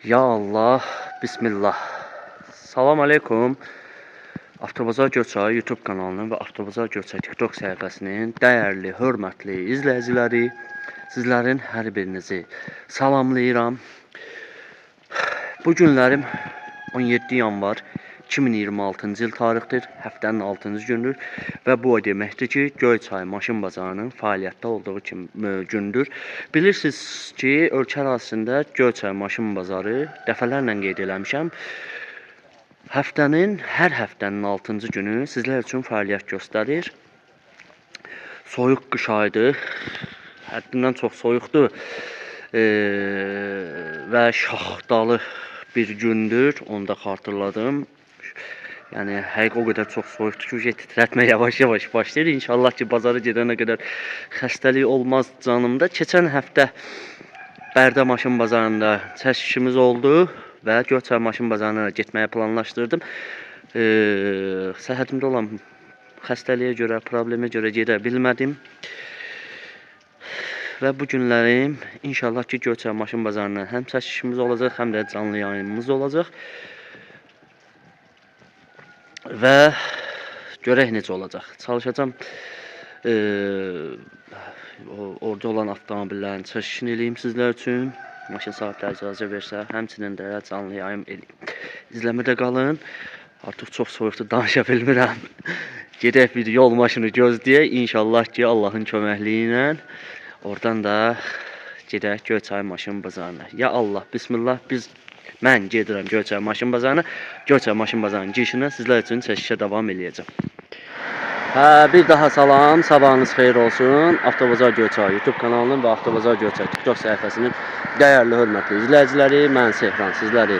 Ya Allah, Bismillah. Salam aleykum. Avtobazar Göçay YouTube kanalının və Avtobazar Göçay TikTok səhifəsinin dəyərli, hörmətli izləyiciləri, sizlərin hər birinizi salamlayıram. Bu günlərim 17 yanvar 2026-cı il tarixdir, həftənin 6-cı gündür və bu o deməkdir ki, Göyçay maşın bazarının fəaliyyətdə olduğu gündür. Bilirsiniz ki, ölkə ərazisində Göyçay maşın bazarı dəfələrlə qeyd eləmişəm. Hər həftənin 6-cı günü sizlər üçün fəaliyyət göstərir. Soyuq qış ayıdır, həddindən çox soyuqdur və şaxtalı bir gündür, onu da xatırladım. Yəni həqiqətən o qədər çox soyuqdur ki, titrətmə yavaş-yavaş başlayır. İnşallah ki, bazara gedənə qədər xəstəlik olmaz canımda. Keçən həftə Bərdə maşın bazarında çəkişimiz oldu və Göyçay maşın bazarına getməyi planlaşdırdım. Səhhətimdə olan xəstəliyə görə, problemə görə gedə bilmədim. Və bu günlərim inşallah ki, Göyçay maşın bazarına həm çəkişimiz olacaq, həm də canlı yayınımız olacaq. Və görək necə olacaq. Çalışacağım orada olan avtomobillərin çəkişini eləyim sizlər üçün. Maşın sahibləri icazə versə, həmçinin də canlı yayım eləyim. İzləmədə qalın. Artıq çox soyuqdur, danışa bilmirəm. Gedək bir yol maşını gözləyək. İnşallah ki, Allahın köməkliyi ilə oradan da gedək Göyçay maşın bazarına. Ya Allah, Bismillah, mən gedirəm Göyçay maşın bazarına. Göyçay maşın bazarının girişindən sizlər üçün çəkişə davam eləyəcəm. Bir daha salam, sabahınız xeyir olsun. Avtobazar Göyçay YouTube kanalının və Avtobazar Göyçay TikTok səhifəsinin dəyərli, hörmətli izləyiciləri, mən Sehran sizləri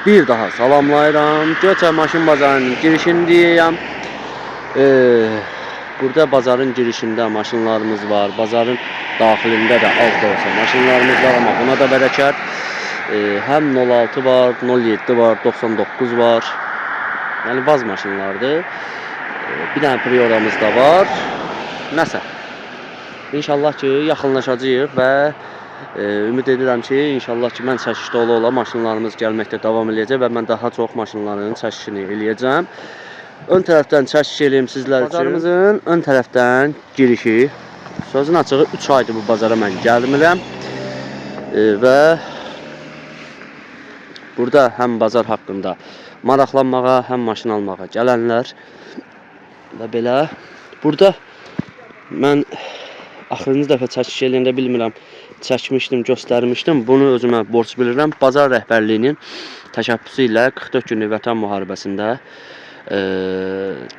bir daha salamlayıram. Göyçay maşın bazarının girişindəyəm. Burada bazarın girişində maşınlarımız var. Bazarın daxilində də az da olsa maşınlarımız var, amma buna da bərəkət. Həm 06 var, 07 var, 99 var. Yəni baz maşınlardır. Bir dənə Prioramız da var. Nəsə. İnşallah ki, yaxınlaşacağıq və ümid edirəm ki, inşallah ki, mən çəkişdə ola maşınlarımız gəlməkdə davam edəcək və mən daha çox maşınların çəkişini eləyəcəm. Ön tərəfdən çəkiş eləyim sizlər üçün. Bazarımızın ön tərəfdən girişi. Sözün açığı 3 aydır bu bazara mən gəlmirəm. Və burada həm bazar haqqında maraqlanmağa, həm maşın almağa gələnlər və belə. Burada mən axırıncı dəfə çəkiş eləyəndə bilmirəm, çəkmişdim, göstərmişdim. Bunu özümə borc bilirəm. Bazar rəhbərliyinin təşəbbüsü ilə 44 günlük vətən müharibəsində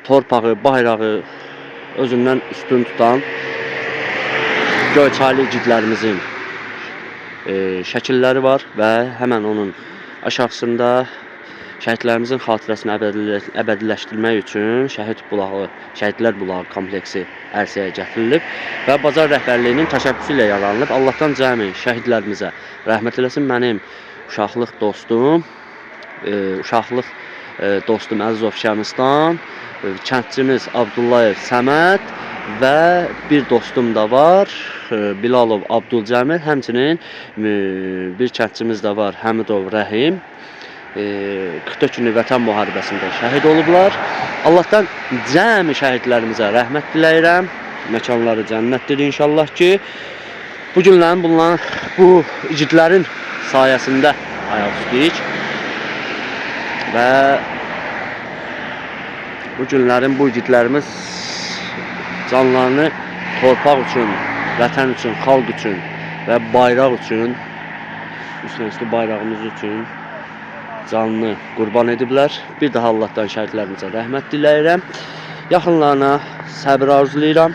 torpağı, bayrağı özündən üstün tutan Göyçaylı igidlərimizin şəkilləri var və həmən onun aşağısında şəhidlərimizin xatirəsini əbədiləşdirmək üçün Şəhidlər Bulağı kompleksi ərsəyə gətirilib və bazar rəhbərliyinin təşəbbüsü ilə yaranılıb. Allahdan cəmi şəhidlərimizə rəhmət eləsin. Mənim uşaqlıq dostum Əzizov Şəmistan, kəndçimiz Abdullayev Səməd və bir dostum da var, Bilalov Abdülcəmil, həmçinin bir kəndçimiz də var, Həmidov Rəhim. 44 günlük vətən müharibəsində şəhid olublar. Allahdan cəmi şəhidlərimizə rəhmət diləyirəm. Məkanları cənnətdir inşallah ki. Bu günlərin bu igidlərin sayəsində ayaq üstəyik. Və bu günlərin bu igidlərimiz canlarını torpaq üçün, vətən üçün, xalq üçün və bayraq üçün, üstünüstü bayrağımız üçün canını qurban ediblər. Bir daha Allahdan şəhidlərimizə rəhmət diləyirəm. Yaxınlarına səbir arzulayıram.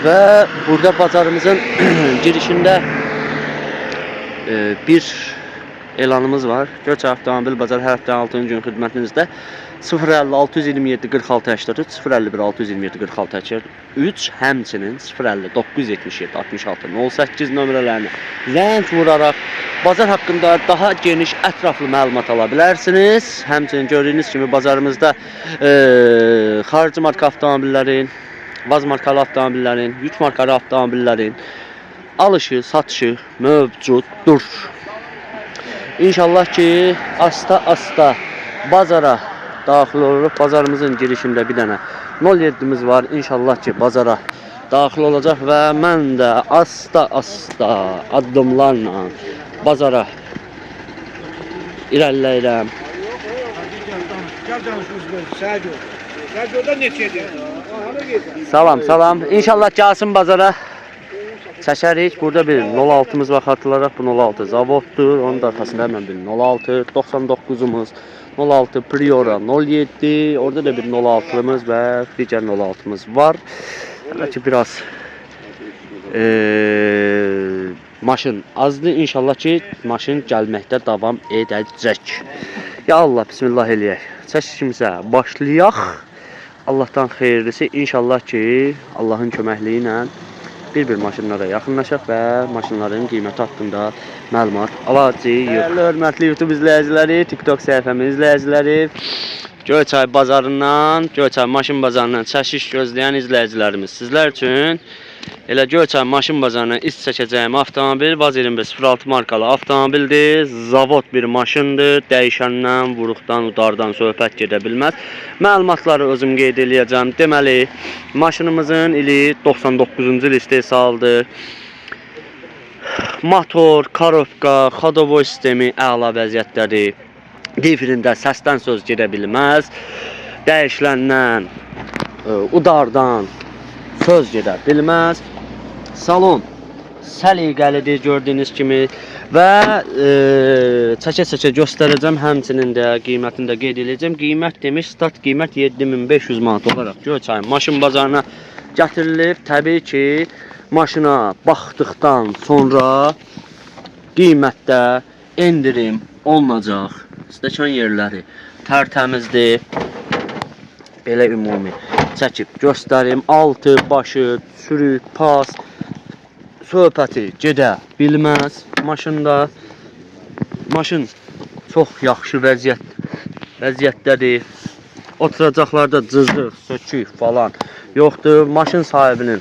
Və burada bazarımızın girişində bir elanımız var. Göyçay Avtomobil Bazarı hər həftənin 6-cı gün xidmətinizdə 050 627 46 83 051 627 46 83 həmçinin 050 977 66 08 nömrələrini zəng vuraraq bazar haqqında daha geniş, ətraflı məlumat ala bilərsiniz. Həmçinin gördüyünüz kimi bazarımızda xarici marka avtomobillərin, vaz markalı avtomobillərin, yük markalı avtomobillərin alışı, satışı mövcuddur. İnşallah ki asta bazara daxil oluruq. Bazarımızın girişində bir dənə 07'miz var. İnşallah ki bazara daxil olacaq və mən də asta addımlarla bazara irəliləyirəm. Salam. İnşallah gəlsin bazara. Çəkərik. Burada bir 06'mız var, xatırlaraq bu 06 zavoddur. Onun da arxasında hemen bir 06, 99'umuz, 06 Priora 07, orada da bir 06'mız və digər 06'mız var. Belki biraz maşın azdır. İnşallah ki maşın gəlməkdə davam edəcək. Ya Allah, bismillah eləyək. Çəkimizə başlayaq. Allah'tan xeyirlisi. İnşallah ki Allah'ın köməkliyi ilə bir maşınlara yaxınlaşaq və maşınların qiyməti haqqında məlumat alacağıq. Hörmətli YouTube izləyiciləri, TikTok səhifəmin izləyiciləri, Göyçay bazarından, Göyçay maşın bazarından çəkiş gözləyən izləyicilərimiz, sizlər üçün elə Göyçay maşın bazarından iş çəkəcəyim avtomobil Vaz 2506 markalı avtomobildir. Zavod bir maşındır. Dəyişəndən, vuruqdan, udardan söhbət gedə bilməz. Məlumatları özüm qeyd eləyəcəm. Deməli, maşınımızın ili 99-cu il istehsaldır. Motor, korobka, xodovoy sistemi əla vəziyyətdədir. Difrində səsdən söz gedə bilməz. Dəyişiləndən, udardan söz gedə bilməz. Salon səliqəlidir gördüyünüz kimi və çəkə-çəkə göstərəcəm. Həmçinin də qiymətini də qeyd edəcəm. Qiymət demiş, start qiymət 7500 manat olaraq Göyçay maşın bazarına gətirilib. Təbii ki, maşına baxdıqdan sonra qiymətdə endirim olunacaq. Stəkan yerləri tərtəmizdir. Belə ümumi çəkib göstərim. Altı, başı, sürük, pas söhbəti gedə bilməz maşında. Maşın çox yaxşı vəziyyətdədir. Oturacaqlarda cızıq, sökük falan yoxdur. Maşın sahibinin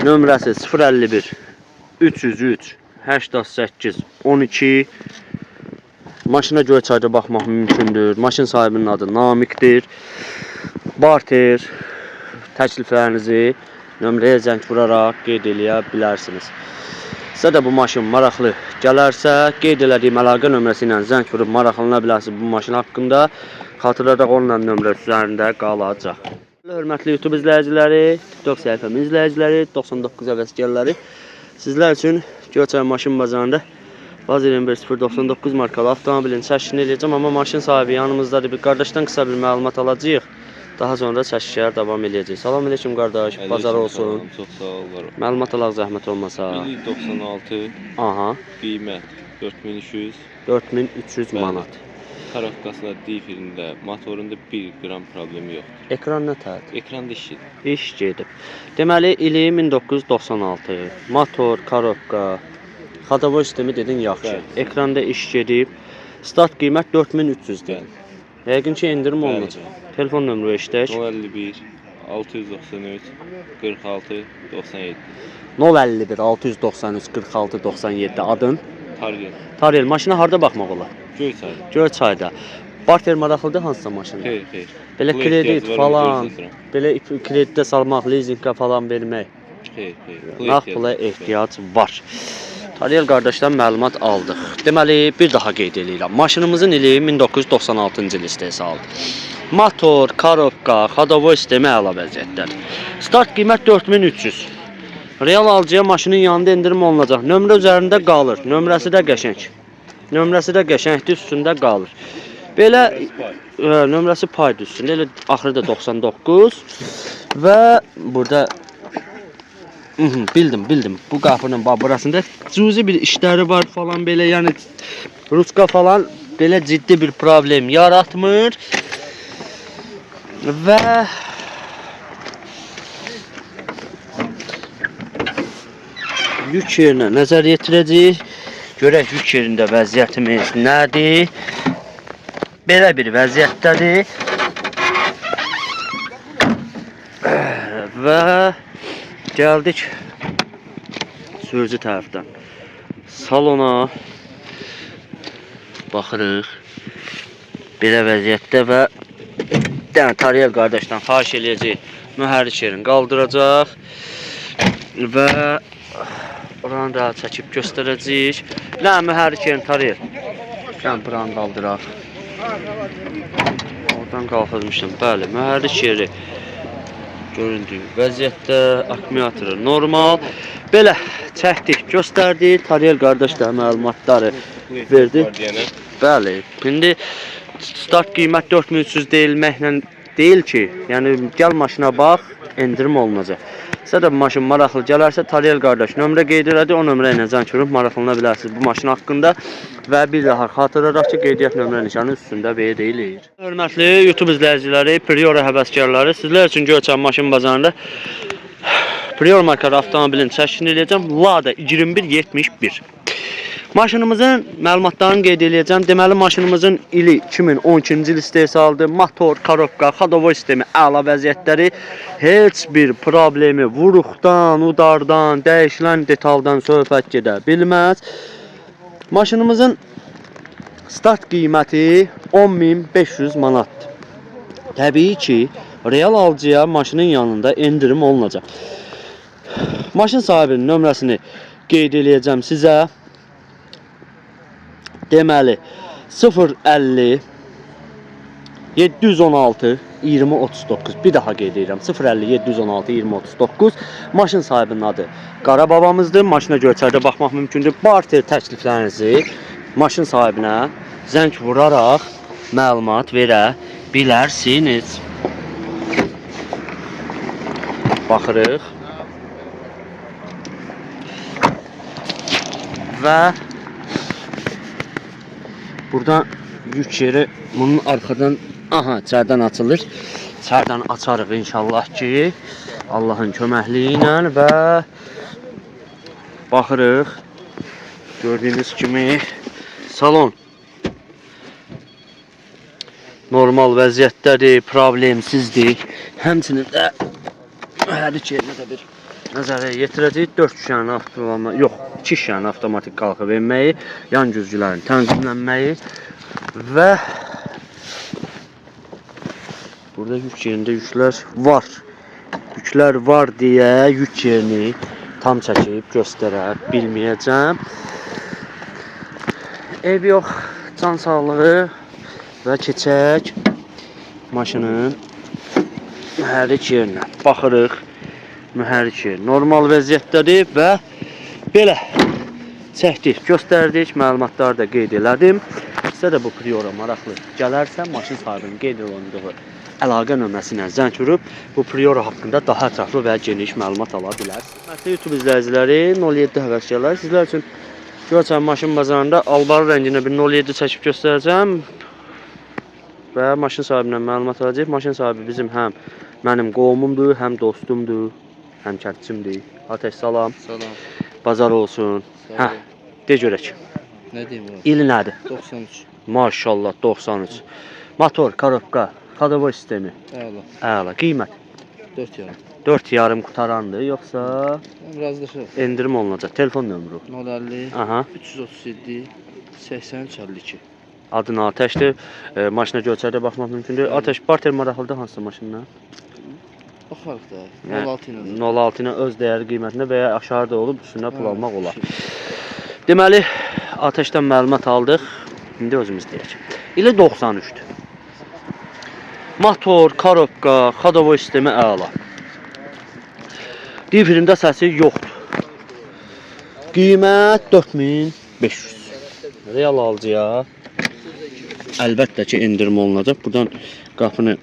nömrəsi 051 303 88 12. Maşına Göyçayda baxmaq mümkündür. Maşın sahibinin adı Namiqdir. Barter təkliflərinizi nömrəyə zəng vuraraq qeyd eləyə bilərsiniz. Sizə də bu maşın maraqlı gələrsə, qeyd elədiyim əlaqə nömrəsi ilə zəng vurub maraqlana bilərsiniz bu maşın haqqında. Xatırladaq onunla nömrə üzərində qalacaq. Hörmətli YouTube izləyiciləri, TikTok səhifəmin izləyiciləri, 99 əvəzgərləri, sizlər üçün Göyçay maşın bazarında Vaz 21099 markalı avtomobilin çəkişini eləyəcəm, amma maşın sahibi yanımızdadır. Bir qardaşdan qısa bir məlumat alacağıq. Daha sonra çəkişlər davam eləyəcək. Salam aleyküm qardaş, bazar olsun. Çox sağ olun. Məlumat alaq zəhmət olmasa. 96. Aha. Qiymət 4200. 4300 manat. Karokkasında difirində, motorunda 1 qram problemi yoxdur. Ekran nətədir? Ekranda işidir. İş gedib. Deməli, ili 1996. Motor, korobka, xodovoy sistemi dedin yaxşı. Bəli. Ekranda iş gedib. Start qiymət 4300-dür. Yəqin ki, endirim olunacaq. Telefon nömrə işlək. 051 693 46 97. 051 693 46 97 adın. Target. Tarel, maşına harda baxmaq olar? Göyçayda. Göyçayda. Barter maraqlıdır hansısa maşına? Xeyr. Belə Pul kredit ehtiyacı var, falan, götürürəm. belə kreditdə salmaq, leasinqə falan vermək. Xeyr. Nağd pula ehtiyac var. Tarel qardaşdan məlumat aldıq. Deməli, bir daha qeyd edirəm. Maşınımızın ili 1996-cı il istehsalıdır. Motor, korobka, xodovoy sistemi əla vəziyyətdədir. Start qiymət 4300. Real alıcıya maşının yanında endirim olunacaq. Nömrə üzərində qalır. Nömrəsi də qəşəng. Nömrəsi də qəşəngdir, üstündə qalır. Belə nömrəsi paydı üstündə. Elə axırda 99 və burada bildim. Bu qapının burasında cüzi bir işləri var falan belə, yəni ruska falan belə ciddi bir problem yaratmır. Və yük yerinə nəzər yetirəcəyik. Görək yük yerində vəziyyətimiz nədir? Belə bir vəziyyətdədir. Və gəldik sürücü tərəfdən. Salona baxırıq. Belə vəziyyətdə və Taryel qardaşdan xahiş eləyəcək. Mühərrik yerini qaldıracaq və oranı da çəkib göstərəcək. Nə mühərrik yerini Taryel? Gəlin buranı qaldıraq. Oradan qalxırmışdım. Bəli, mühərrik yeri göründüyü vəziyyətdə, akkumulatoru normal. Belə çəkdik, göstərdik. Taryel qardaş da məlumatları verdi. Bəli, indi start qiymət 4300 deyilməklə deyil ki, yəni gəl maşına bax, endirim olunacaq. Sizə də bu maşın maraqlı gələrsə, Taryel qardaş nömrə qeyd elədi, o nömrə ilə zəng vurub maraqlana bilərsiniz bu maşın haqqında və bir daha xatırladaq ki, qeydiyyat nömrə nişanı üstündə B deyilir. Hörmətli YouTube izləyiciləri, Priora həvəskarları, sizlər üçün Göyçay maşın bazarında Priora markalı avtomobilin çəkini eləyəcəm. Lada 2171. Maşınımızın məlumatlarını qeyd eləyəcəm. Deməli, maşınımızın ili 2012-ci il istehsaldır. Motor, korobka, xadovoy sistemi əla vəziyyətləri. Heç bir problemi vuruqdan, udardan, dəyişilən detaldan söhbət gedə bilməz. Maşınımızın start qiyməti 10.500 manatdır. Təbii ki, real alıcıya maşının yanında endirim olunacaq. Maşın sahibinin nömrəsini qeyd eləyəcəm sizə. Deməli 050 716 2039. Bir daha qeyd edirəm. 050 716 2039. Maşın sahibinin adı Qara babamızdır. Maşına Göyçayda baxmaq mümkündür. Barter təkliflərinizi maşın sahibinə zəng vuraraq məlumat verə bilərsiniz. Baxırıq. Və buradan yük yeri bunun arxadan içərdən açılır. İçərdən açarıq inşallah ki, Allahın köməkliyi ilə və baxırıq. Gördüyünüz kimi salon normal vəziyyətdədir, problemsizdir. Həmçinin də hər iki yerinə də bir nəzərə yetirəcək. 4 şişənin avtomatik, yox, 2 şişənin avtomatik qalxıb enməyi, yan güzgülərin tənzimlənməyi və burada yük yerində yüklər var. Yüklər var deyə yük yerini tam çəkib göstərə bilməyəcəm. Ev yox, can sağlığı və keçək maşının mühərrik yerinə. Baxırıq. Mühərrik yeri normal vəziyyətdədir və belə çəkdik, göstərdik, məlumatları da qeyd elədim. Sizə də bu Priora maraqlı gələrsə, maşın sahibinin qeyd olunduğu əlaqə nömrəsi ilə zəng vurub bu Priora haqqında daha ətraflı və geniş məlumat ala bilərsiniz. Hörmətli YouTube izləyiciləri, 07 həvəskarlar, sizlər üçün Göyçay maşın bazarında albarı rənginə bir 07 çəkib göstərəcəm və maşın sahibindən məlumat alacaq. Maşın sahibi bizim həm mənim qovumumdur, həm dostumdur, həm kərtçimdir. Ateş salam. Salam. Bazar olsun. Hə, de görək. Nə deyim ona? İli nədir? 93. Maşallah 93. Motor, korobka, xadovoy sistemi. Əla. Əla. Qiymət 4 yarım. 4 yarım qutarandır, yoxsa Razılaşırıq. endirim olunacaq. Telefon nömrü. 050 Aha. 337 83 52. Adın Ateşdir. Maşına Göyçayda baxmaq mümkündür. Ateş barter maraqlıdır hansı maşınla? Baxarıq da. Yəni, 06 ilə. 06 ilə öz dəyəri qiymətində və ya aşağıda olub üstünə pul almaq olar. Deməli, Ateşdən məlumat aldıq. İndi özümüz deyək. İli 93-dür. Motor, korobka, xadovoy sistemi əla. Difirində səsi yoxdur. Qiymət 4500. Real alıcıya əlbəttə ki, endirim olunacaq. Buradan qapını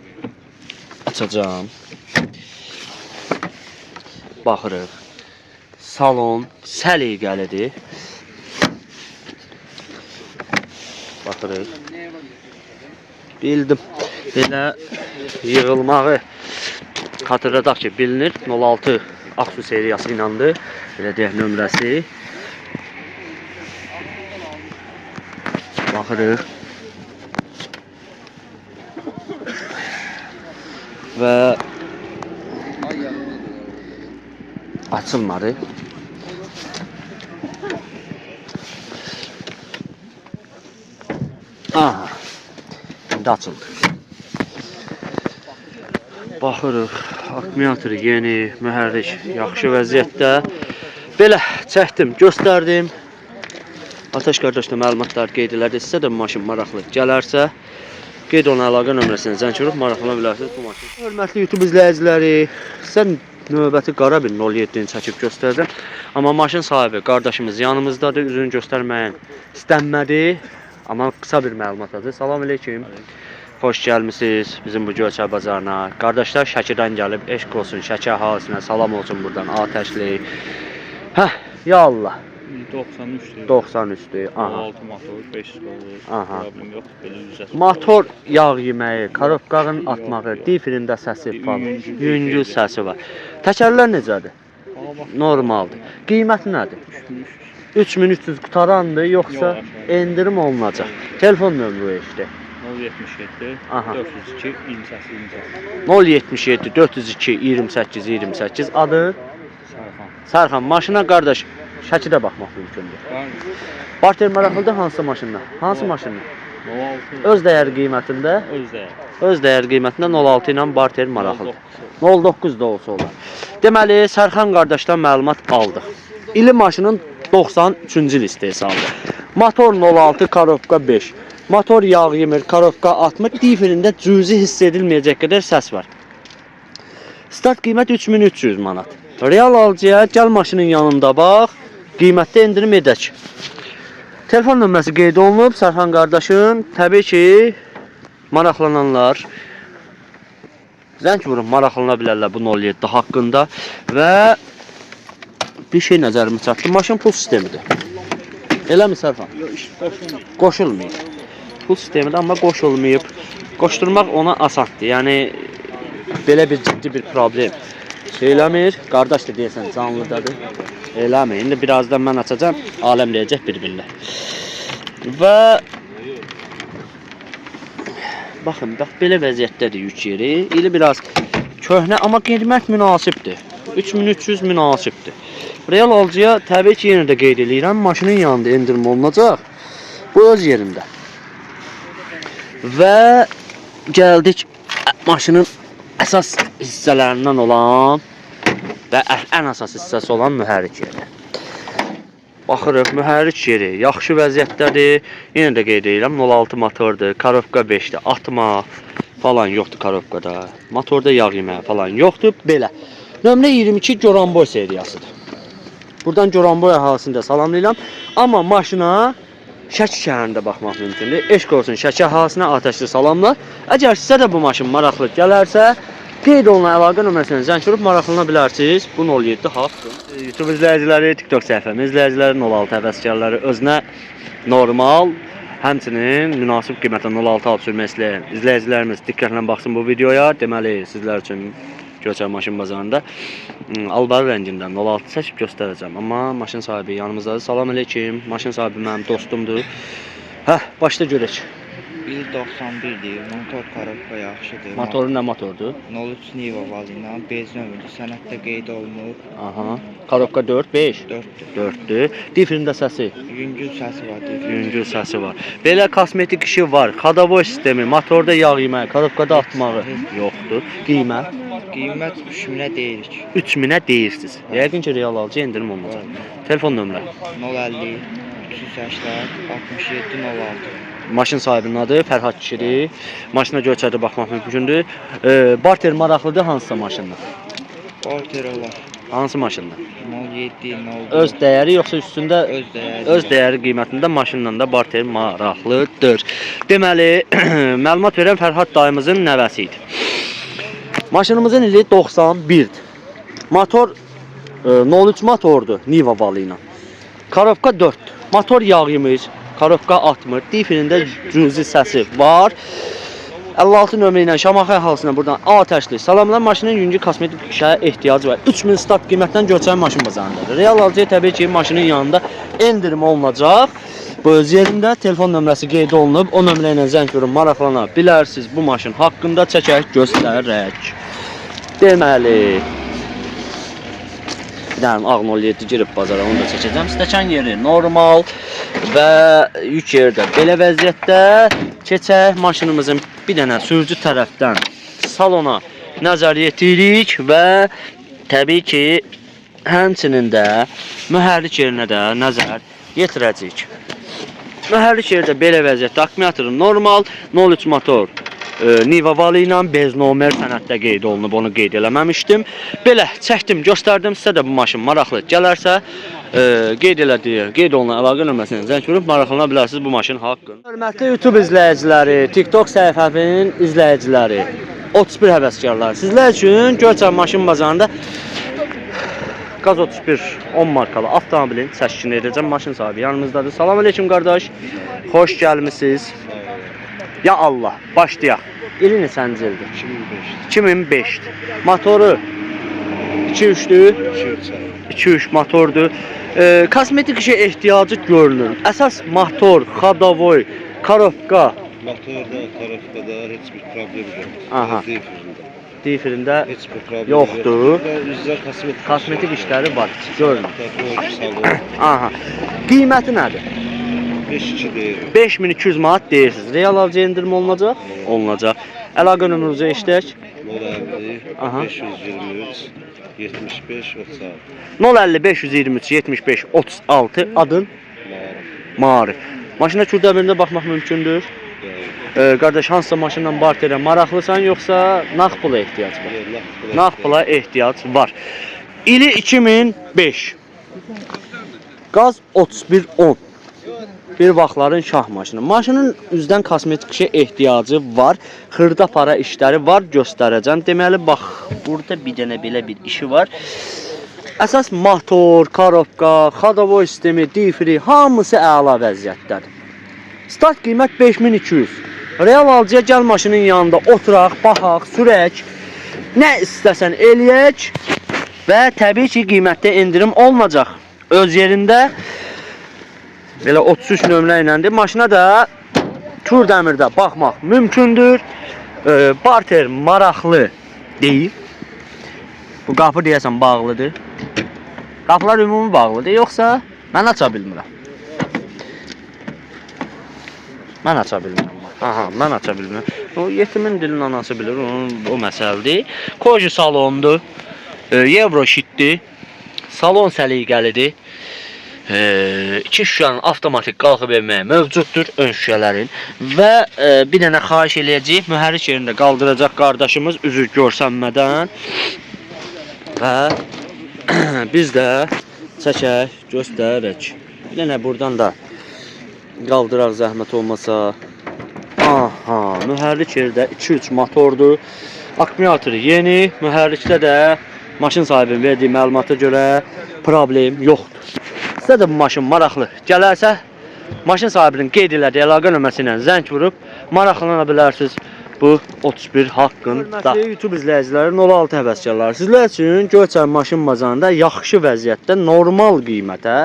açacağım. Baxırıq. Salon səliqəlidir. Baxırıq. Bildim. Belə yığılmağı xatırladaq ki, bilinir. 06 Aksu seriyası inandı. Belə deyək nömrəsi. Baxırıq. Və açılmadı. Aha. İndi açıldı. Baxırıq. Akkumulyator yeni, mühərrik yaxşı vəziyyətdə. Belə çəkdim, göstərdim. Ataş qardaşla məlumatlar qeyd elədi. Sizə də bu maşın maraqlı gələrsə, qeyd olunan əlaqə nömrəsini zəng vurub maraqlana bilərsiniz bu maşın. Hörmətli YouTube izləyiciləri, sizə növbəti qara bir 07-ni çəkib göstərəcəm. Amma maşın sahibi qardaşımız yanımızdadır, üzünü göstərməyin istənmədi. Amma qısa bir məlumatadır. Salam aleyküm. Xoş gəlmisiniz bizim bu Göyçay bazarına. Qardaşlar Şəkidən gəlib, eşq olsun Şəki əhalisinə, salam olsun buradan atəşli. Hə, ya Allah. 93'tür. 93'dür. Aha. 16 motor, 500 olur. Aha. Problem yox, belə yüzəsi. Motor yağ yeməyi, karobkanın atmağı, difrində səsi falan, yüngül səsi var. Təkərlər necədir? Normaldır. Qiyməti nədir? 3300 qutarandır, yoxsa Yox, endirim olunacaq? Telefon nömrə işte. 077 Aha. 402 28 077 402 28 28 adı Sarxan. Sarxan. Maşına qardaş Şəkidə baxmaq mümkündür. Var Barter maraqlıdır hansı maşınla? Hansı maşınla? 06 Öz dəyər qiymətində, özdə. öz dəyər qiymətində 06 ilə Barter maraqlıdır. 09 da olsa olar. Deməli, Sarxan qardaşdan məlumat aldıq. İli maşının 93-cü il istehsalı. Motor 06, karobka 5. Motor yağ yemir, karobka 60, difrində cüzi hiss edilməyəcək qədər səs var. Start qiymət 3300 manat. Real alıcıya gəl maşının yanında bax, qiymətdə endirim edək. Telefon nömrəsi qeyd olunub Sarxan qardaşın. Təbii ki, maraqlananlar zəng vurub maraqlana bilərlər bu 07 haqqında və bir şey nəzərimi çatdı. Maşın pul sistemidir. Eləmi Sarxan? Yox, iş qoşulmur. Qoşulmayıb. Pul sistemidir, amma qoşulmayıb. Qoşdurmaq ona asandır. Yəni belə bir ciddi bir problem eləmir. Qardaş da deyəsən canlıdadır. Eləmir. İndi birazdan mən açacağam. Aləm deyəcək bir-birinə. Və baxın, bax belə vəziyyətdədir yük yeri. İli biraz köhnə, amma qiymət münasibdir. 3300 münasibdir. Real alıcıya təbii ki, yenə də qeyd edirəm, maşının yanında endirim olunacaq. Bu öz yerində. Və gəldik maşının əsas hissələrindən olan və ən əsas hissəsi olan mühərrik yeri. Baxırıq, mühərrik yeri yaxşı vəziyyətdədir. Yenə də qeyd edirəm, 06 motordur, karobka 5-dir, atma falan yoxdur karobkada. Motorda yağ yeməyi falan yoxdur. Belə. Nömrə 22 Goranboy seriyasıdır. Buradan Goranboy əhalisini də salamlayıram. Amma maşına Şəki şəhərində baxmaq mümkündür. Eşq olsun Şəki əhalisinə atəşli salamlar. Əgər sizə də bu maşın maraqlı gələrsə, qeyd olunan əlaqə nömrəsini zəng vurub maraqlana bilərsiniz. Bu 07 haqqdır. YouTube izləyiciləri, TikTok səhifəmi izləyiciləri, 06 həvəskarları özünə normal, həmçinin münasib qiymətlə 06 alıb sürmək istəyən izləyicilərimiz diqqətlə baxsın bu videoya. Deməli, sizlər üçün Göyçay maşın bazarında albarı rəngindən 06 çəkib göstərəcəm. Amma maşın sahibi yanımızdadır. Salam aleyküm. Maşın sahibi mənim dostumdur. Hə, başda görək. 1.91-dir, motor karobka yaxşıdır. Motoru nə motordur? 03 Niva valıyla, bez nömrədə sənəddə qeyd olunur. Aha. Karobka 4, 5. 4-dür. 4'dür. Difrində səsi. Yüngül səsi var, deyir. Yüngül səsi var. Belə kosmetik işi var. Xadavoy sistemi, motorda yağ yeməyi, karobkada atmağı yoxdur. Qiymət Qiymət 3000-ə deyirik. 3000-ə deyirsiniz. Yəqin ki, real alıcı endirim olacaq. Telefon nömrə. 050 380 67 06. Maşın sahibinin adı Fərhad kişidir. Maşına Göyçayda baxmaq mümkündür. Barter maraqlıdır hansısa maşınla? Barter olar. Hansı maşınla? 07 04. Öz dəyəri yoxsa üstündə Öz dəyəri. öz dəyəri qiymətində maşınla da barter maraqlıdır. Deməli, məlumat verən Fərhad dayımızın nəvəsi idi. Maşınımızın ili 91'dir. Motor 03 motordur Niva valı ilə. Karobka 4'dür. Motor yağ yemir, karobka atmır. Difrində cüzi səsi var. 56 nömrə ilə Şamaxı əhalisinə buradan atəşli salamlar. Maşının yüngül kosmetik işə ehtiyacı var. 3000 start qiymətdən Göyçay maşın bazarındadır. Real alıcıya təbii ki, maşının yanında endirim olunacaq. Bu öz yerində telefon nömrəsi qeyd olunub. O nömrə ilə zəng vurub maraqlana bilərsiniz. Bu maşın haqqında çəkək, göstərək. Deməli, bir dənə ağ 07 girib bazara, onu da çəkəcəm. Stəkan yeri normal. və yük yeri də belə vəziyyətdə. Keçək maşınımızın bir dənə sürücü tərəfdən salona nəzər yetiririk və təbii ki, həmçinin də mühərrik yerinə də nəzər yetirəcəyik. Mühərrik yeri də belə vəziyyətdə, akkumulyator normal, 03 motor Niva valı ilə bez nomer sənəddə qeyd olunub, onu qeyd eləməmişdim. Belə çəkdim, göstərdim sizə də bu maşın maraqlı gələrsə, qeyd olunan əlaqə nömrəsinə zəng vurub maraqlana bilərsiniz bu maşın haqqında. Hörmətli YouTube izləyiciləri, TikTok səhifəmin izləyiciləri, 31 həvəskarlar. Sizlər üçün Göyçay maşın bazarında Qaz 31 10 markalı avtomobilin çəkişini edəcəm. Maşın sahibi yanımızdadır. Salam aleyküm qardaş. Xoş gəlmisiniz. Ya Allah, başlayaq. İli neçənci ildir? 2005. Motoru 2-3'dür. 2-3 motordur. Kosmetik işə ehtiyacı görünür. Əsas motor, xadavoy, korobka. Motorda, korobkada heç bir problem yox. Aha. Difirində Heç bir problem yoxdur. Üzrə Kosmetik işləri var, görünür. salon Aha. Qiyməti nədir? 5-2 deyir. 5200 manat deyirsiniz. Real alıcı endirim olunacaq? Olunacaq. Əlaqə nömrənizi eşidək. 050 Aha. 523 75 36. 050 523 75 36 adın Maarif. Maşına kürdəbirində baxmaq mümkündür. Qardaş, hansısa maşınla barterə maraqlısan, yoxsa nağd pula ehtiyac var? Nağd pula ehtiyac var. İli 2005. Qaz 3110. Bir vaxtların şah maşını. Maşının üzdən kosmetik işə ehtiyacı var. Xırda para işləri var, göstərəcəm. Deməli, bax, burada bir dənə belə bir işi var. Əsas motor, korobka, xadavoy sistemi, difri, hamısı əla vəziyyətdədir. Start qiymət 5200. Real alıcıya gəl maşının yanında oturaq, baxaq, sürək, nə istəsən eləyək və təbii ki, qiymətdə endirim olmayacaq. Öz yerində belə 33 nömrə iləndir. Maşına da Kürdəmirdə baxmaq mümkündür. Barter maraqlı deyil. Bu qapı deyəsən bağlıdır. Qapılar ümumi bağlıdır, yoxsa mən aça bilmirəm. Mən aça bilmirəm. Aha, mən aça bilmirəm. O yetimin dilinin anası bilir, o məsələdir. Koji salondur. Euro şitdir. Salon səliqəlidir. İki şüşənin avtomatik qalxıb verməyə mövcuddur ön şüşələrin və bir dənə xahiş eləyəcəyik, mühərrik yerində qaldıracaq qardaşımız üzü görsənmədən və biz də çəkək, göstərək. Bir dənə buradan da qaldıraq zəhmət olmasa. Aha, mühərrik yerdə 2-3 motordur. Akkumulyator yeni, mühərrikdə də maşın sahibinin verdiyi məlumata görə problem yoxdur. Sizə də bu maşın maraqlı gələrsə, maşın sahibinin qeyd elədiyi əlaqə nömrəsi ilə zəng vurub maraqlana bilərsiniz bu 31 haqqında. Hörmətli YouTube izləyiciləri, 06 həvəskarlar. Sizlər üçün Göyçay maşın bazarında yaxşı vəziyyətdə normal qiymətə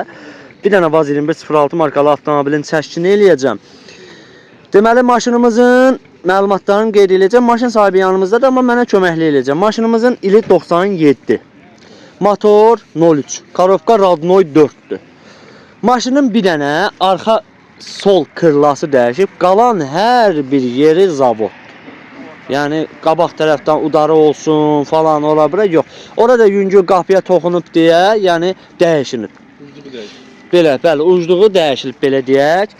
bir dənə Vaz 2106 markalı avtomobilin çəkişini eləyəcəm. Deməli, maşınımızın məlumatlarını qeyd eləyəcəm. Maşın sahibi yanımızdadır, amma mənə köməkli eləyəcəm. Maşınımızın ili 97. Motor 03. Korobka Radnoy 4'dür. Maşının bir dənə arxa sol kırlası dəyişib, qalan hər bir yeri zavod. Yəni qabaq tərəfdən udarı olsun falan ola bilər, yox. Orada yüngül qapıya toxunub deyə, yəni dəyişilib. Belə, bəli, ucluğu dəyişilib belə deyək.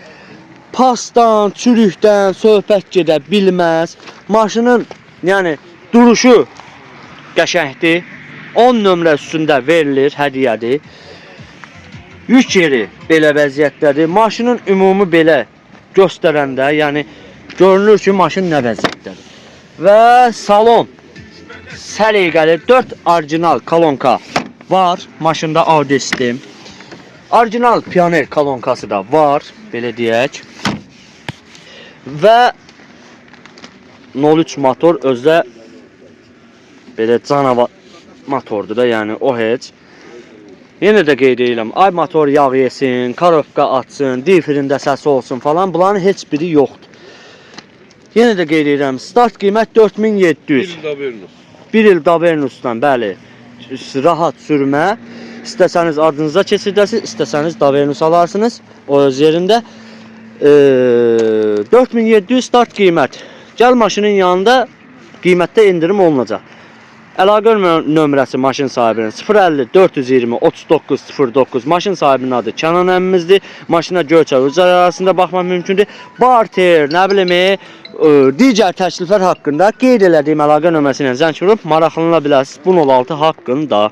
Pasdan, çürükdən söhbət gedə bilməz. Maşının, yəni duruşu qəşəngdir. 10 nömrə üstündə verilir, hədiyyədir. Yük yeri belə vəziyyətdədir. Maşının ümumi belə göstərəndə, yəni görünür ki, maşın nə vəziyyətdədir. Və salon səliqəli 4 orijinal kolonka var. Maşında audio sistem. Orijinal Pioneer kolonkası da var, belə deyək. Və 03 motor özdə belə canavar motordur da, yəni o heç. Yenə də qeyd edirəm, ay motor yağ yesin, korobka atsın, difrində səsi olsun falan, bunların heç biri yoxdur. Yenə də qeyd edirəm, start qiymət 4700. 1 il Davernusdan, bəli, rahat sürmə. İstəsəniz adınıza keçirdəsiniz, istəsəniz Davernus alarsınız o öz yerində. 4700 start qiymət. Gəl maşının yanında qiymətdə endirim olunacaq. Əlaqə nömrəsi maşın sahibinin 050 420 3909. Maşın sahibinin adı Kənan əmmimizdir. Maşına Göyçay Ucar arasında baxmaq mümkündür. Barter, nə bilim, digər təkliflər haqqında qeyd elədiyim əlaqə nömrəsi ilə zəng vurub maraqlana bilərsiniz. 1016 haqqında.